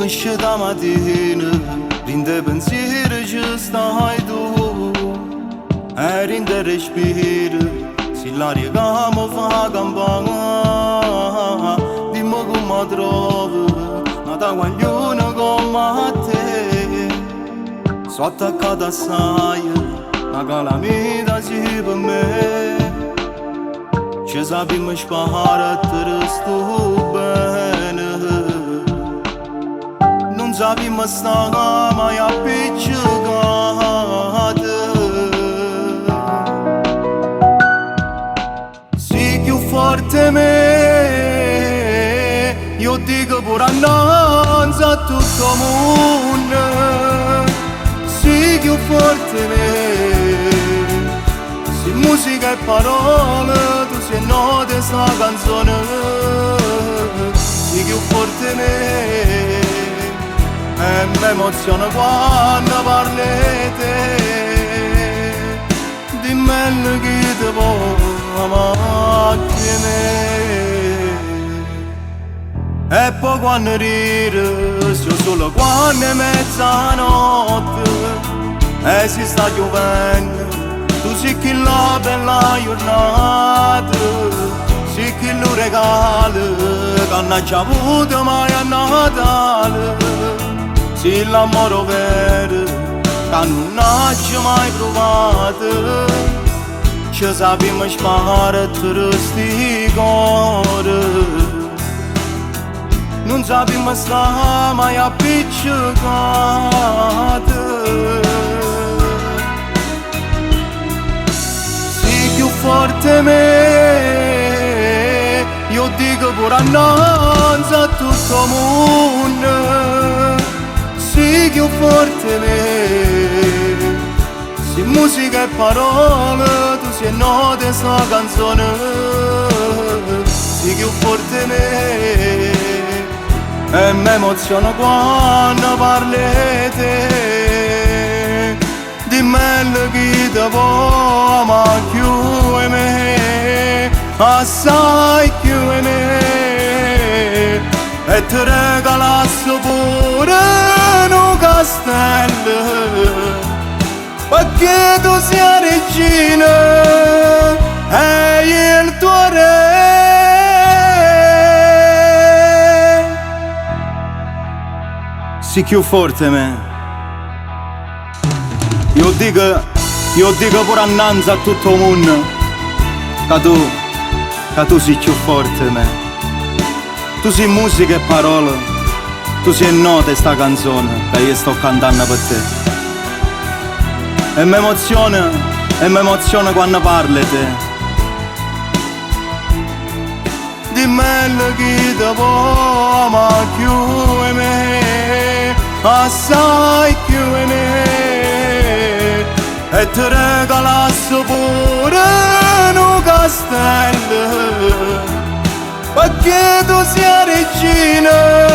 esce da mattina, rinde pensiero ci stai tu, e rinde respiro, se l'aria che mi fa campana, dimmi come trovi, ma da guaglione come te, sono attaccata assai, ma calamita si per me, ci sappiamo sparare e te resto bene. Non sappiamo stare mai appiccicate. Sei più forte me, io dico pure annanzi a tutto il mondo. Sei più forte me, sei musica e parole, tu sei note sta canzone. Sei più forte me, e mi emoziona quando parli te, dimmi chi ti può amare me. E poi quando ride, sto solo quando è mezzanotte e si sta piovendo, tu sei chi la bella giornata, sei chi lo regala, che non ha già avuto mai a Natale. Sì, l'amore vero, che non ho mai provato, ci sappiamo sparare e te resti cuore. Non sappiamo stare mai appiccicate. Sei più forte me, io dico pure annanzi a tutto il mondo. Sei più forte me, sei musica e parole, tu sei note sta canzone. Sei più forte me, e mi emoziona quando parli te, dimmi chi ti può amare più di me, assai più di me, e ti regalasse pure castello, perché tu sei regina e il tuo re. Sei più forte me, io dico pure annanzi a tutto il mondo, che tu sei più forte me, tu sei musica e parole. Tu sei nota sta canzone che io sto cantando per te. E mi emoziona quando parli te. Dimmi chi ti può amare più di me, assai più di me, e ti regalasse pure un castello, perché tu sei regina